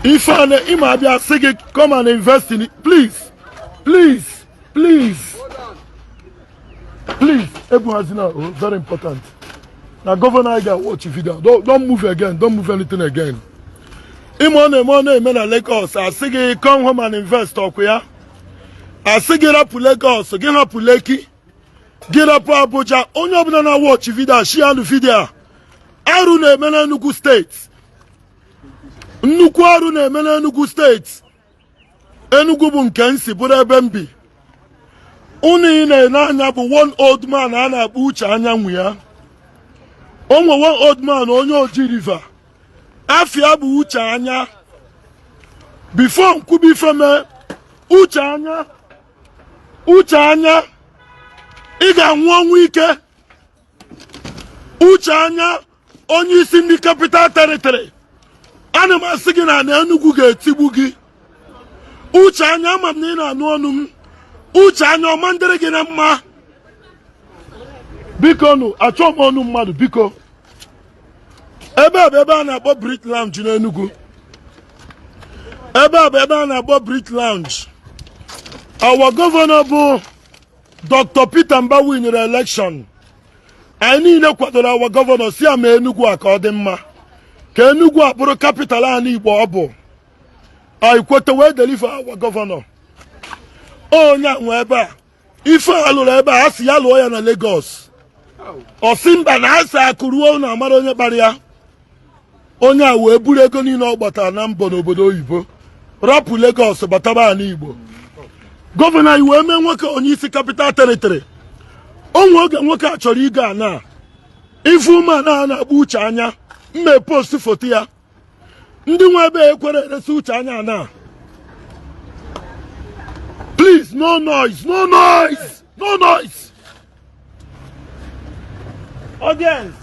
If I might be a second, come and invest in it. Please. Please. Please. Please. Everyone, very important. Now, Governor, I got watch video. Don't move again. Don't move anything again. Money, men Lagos. I say, come home and invest. Okay, I say, get up to Lagos. Get up to Lekki. Get up to Abuja. Only up na watch video. Share the video. Arune men Enugu State. Nnukwu arụ na-eme n'Enugu steeti. Enugu bụ nke nsi bụrụ ebe mbi. Unu ị na-ene anya bụ one old man a na-akpọ Uche Anya nwe ya. Onwe one old man onye Oji River. Afia bụ Uche Anya. Before nkwubi ifeme Uche Anya. Uche Anya. Ị ga-anwụ ọnwụ ike. Uche Anya onye isi ndị Capital Territory. Ana m asị gị na Enugu ga-etigbu gị. Uche Anya ama m na ị na-anụ ọnụ m. Uche Anya ọma ndịrị gị na mma. Biko nụ, achọ m ọnụ mmadụ biko. Ebe a bụ ebe a na-akpọ Brit Lounge n'Enugu. Ebe a bụ ebe a na-akpọ Brit Lounge. Our governor bụ Dr. Peter Mbawu nyere election. Anyị niile kwadoro our governor si ama Enugu a ka ọ dị mma. Ka Enugu abụrụ capital anyị Igbo ọ bụ. I kwete wee deliver our governor. Onye nwe ebe a. Ife alụrụ ebe a asị ya lụọ ya na Lagos. Osimba na asị akụruo na amara onye kpara ya. Onye a wee buru ego niile ọ gbatara na mbọ n'obodo oyibo. Rapụ Lagos bataba anyị Igbo. Gọvanọ iwe mee nwoke onye isi Capital Territory. Onwe oge nwoke a chọrọ ịga ana. Ife ume a na-akpọ Uche Anya. Mme post foto ya. Ndị nwe ebe ekwere eresi Uche Anya ana. Please, no noise, no noise, no noise. Audience.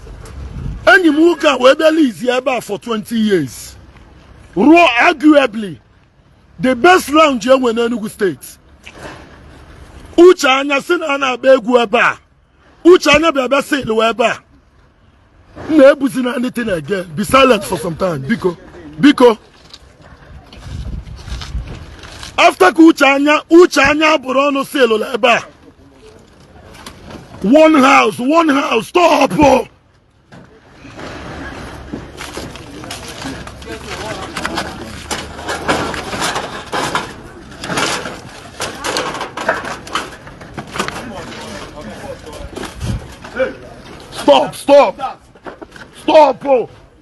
Enyi m nwoke a wee bịala izi ebe a for 20 years. Ruo arguably the best lounge enwe n'Enugu State. Uche Anya sị na a na-agba egwu ebe a. Uche Anya bịa sị ilu ebe a. Na-ebuzi na anything again. Be silent for some time. Biko. Biko. After ka Uche Anya bụrụ ọnụ sị ilu ebe a. One house. Stop.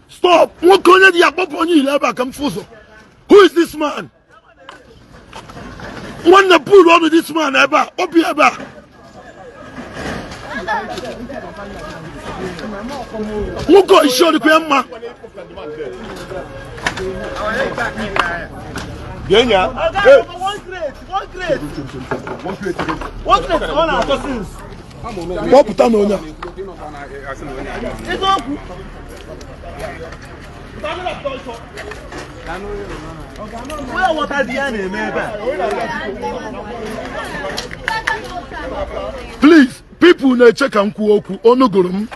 Stop. Who is this man? When the pull on with this man ever? Obi ever? Muko is sure the Pemma. One crate. On our cousins. What put on now? Please, people na check and kuoku onogorum.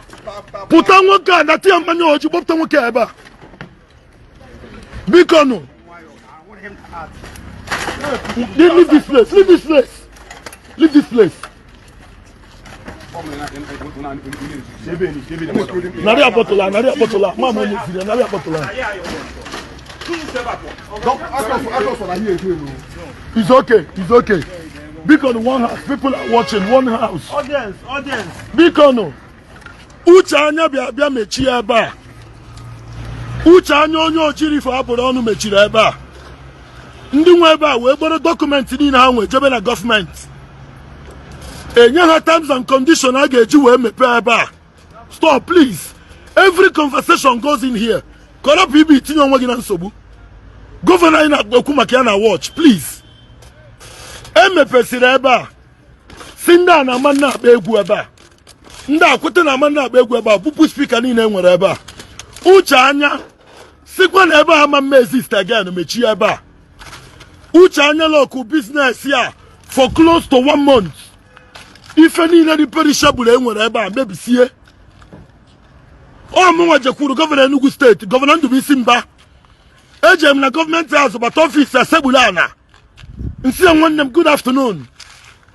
Put on one guy that you man you put on one eba. Bikono. Leave this place. Naria botola. Mama ni zire naria botola. It's okay. Because one house, people are watching. One house. Audience. Because Uche Anya bịa mechie ebe a. Uche Anya onye Oji River abụrụ ọnụ mechiri ebe a. Ndị nwe ebe a wee gboro dokumenti niile ha nwe jebe na gọọmenti. Enye ha terms and conditions a ga-eji wee mepee ebe a. Stop, please. Every conversation goes in here. Corrupt ibi itinye onwe gị na nsogbu. Governor anyị na-ekwu maka ya na watch, please. Emepesiri ebe a. Si ndị a na-ama na-akpa egwu ebe a. Ndị akwute na-ama na-akpa egwu ebe a. Bụpụ speaker niile enwere ebe a. Uche Anya sikwa na ebe a ma mma exist again mechie ebe a. Uche Anya local business ya for close to 1 month. Ife niile dị perishable enwere ebe a mebisie. Ọ mụnwa jekwuru gọvanọ Enugu steeti, gọvanọ Ndubuisi Mba. Ejem na government house but office Sebulana. Nsi nwanne good afternoon.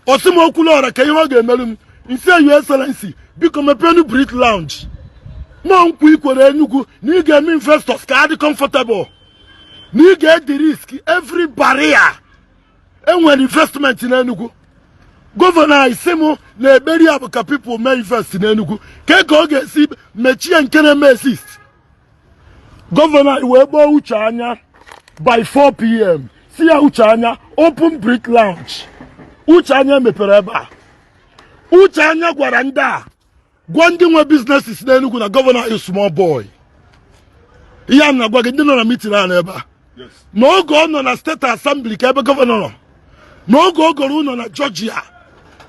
Osimo okulora ka ihe ọ ga-emelum. Nsi your excellency biko mepenu Brit Lounge. Mo nkwu ikwere Enugu na ị ga-eme investors ka adị comfortable. Na ị ga-edi risk every barrier. Enwere investment in Enugu. Governor Isimu na eberi abuka people may invest in Enugu. Ke ka ọ ga-esi mechie nke na-eme assist. Governor Iwebo Uche Anya by 4 p.m. See Uche Anya open Brit Lounge. Uche Anya mepere ebe a. Uche Anya gwara ndị a gwa ndị nwe businesses na Enugu na governor is small boy. Ihe na gwa gị ndị nọ na meeting a ebe a. N'oge ọ nọ na state assembly ka ebe governor nọ. N'oge ọ gọrọ ụnọ na Georgia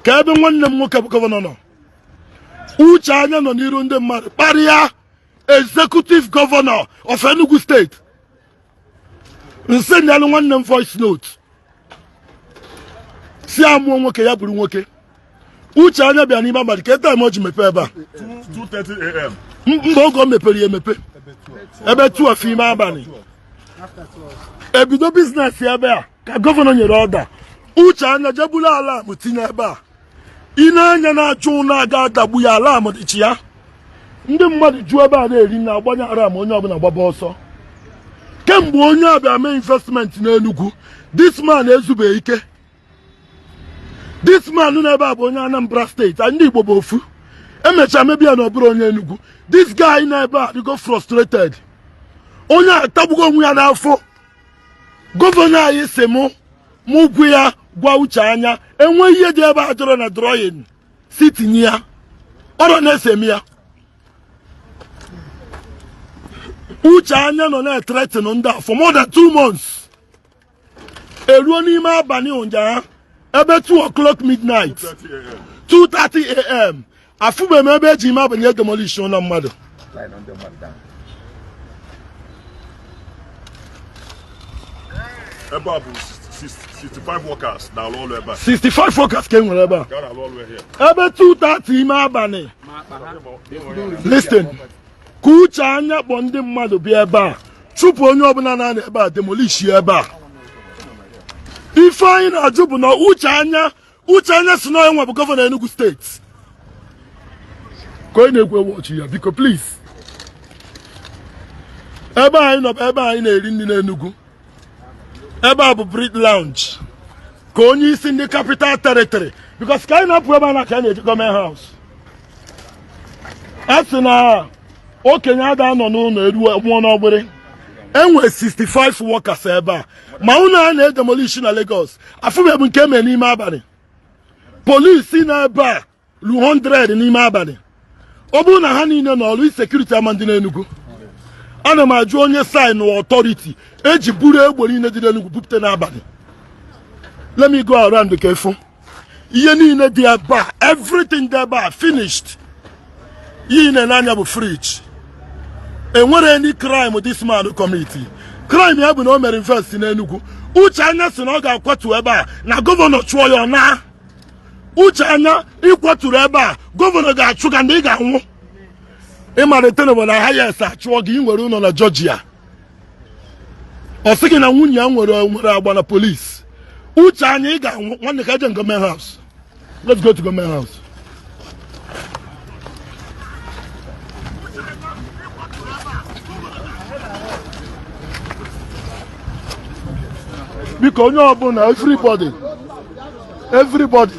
ka ebe nwanne m nwoke bụ governor nọ. Uche Anya nọ n'iru ndị mmadụ kparịa executive governor of Enugu State. Nse nyalụ nwanne m voice note. Si amụọ nwoke ya bụrụ nwoke. Uche Anya bịa n'ime abalị ka time o ji mepe ebe a. 2:30 a.m. Mgbe oge o mepere ya emepe. Ebe 12 ime abalị. Ebido business ya ebe a ka gọvanọ nyere order. Uche Anya jebula ala m tinye ebe a. Ine anya na-achụ na-aga adagbu ya ala m dịchi ya. Ndị mmadụ jụọ ebe a na-eri na agbanye aram onye ọbụla gbaba ọsọ. Kemgbe onye abịa mee investment n'Enugu, this man ezube ike. This man n'ebe a bụ onye Anambra State, ndị Igbo bụ ofu. Emecha mebia na ọ bụrụ onye Enugu. This guy n'ebe a dịgo frustrated. Onye atagbugo onwe ya n'afọ. Gọvanọ anyị si mụ gwu ya gwa Uche Anya enwe ihe dị ebe a jọrọ na drawing si tinye ya. Ọrụ na-esemi ya. Uche Anya nọ na-threaten ndị a for more than 2 months. Eruo n'ime abalị ụnyaahụ ebe 2 o'clock midnight 2:30 a.m. afụbe m ebe eji ime abalị demolition na mmadụ. Ebe a bụ 65 workers na alụ ọrụ ebe a. 65 workers ka e nwere ebe a. Ebe 2:30 ime abalị. Listen. Ka Uche Anya kpọ ndị mmadụ bịa ebe a chụpụ onye ọbụla na-anọ ebe a demolish ebe a. Ife anyị na-ajụ bụ na Uche Anya si na enwe bụ gọvanọ Enugu steeti. Ka onye na-ekwe wọchị ya biko please. Ebe anyị nọ ebe anyị na-eri nri n'Enugu. Ebe a bụ Brit Lounge. Ka onye isi ndị capital territory because ka anyị na-apụ ebe a na ka anyị na-eji gọọmenti house. A sị na okenye ada anọ n'ụlọ eruo nwụọ n'ọgbere. Enwe 65 workers ebe a. Ma ụlọ a na-edemolish na Lagos. Afụbeghị nke mere n'ime abalị. Polisi na ebe a lu 100 n'ime abalị. Ọ bụrụ na ha niile nọ ọrụ security ama ndị n'Enugu. Ana m ajụ onye sign authority eji buru egbe niile dị n'Enugu bupute n'abalị. Let me go around the careful. Ihe niile dị ebe a, everything dị ebe a finished. Ihe na-anya bụ fridge. Enwere any crime this man committee. Crime ya bụ na o mere invest n'Enugu. Uche Anya si na ọ ga-akwatu ebe a na gọvanọ chụọ ya na. Uche Anya ịkwaturu ebe a gọvanọ ga-achụ ga ndị ị ga-anwụ. Ịmalite na na highest achụọ gị nwere ụlọ na Georgia. Ọ sị gị na nwunye ya nwere agba na police. Uche Anya ị ga-anwụ nwanne ka eje gọọmenti house. Let's go to government house. Biko onye ọbụla everybody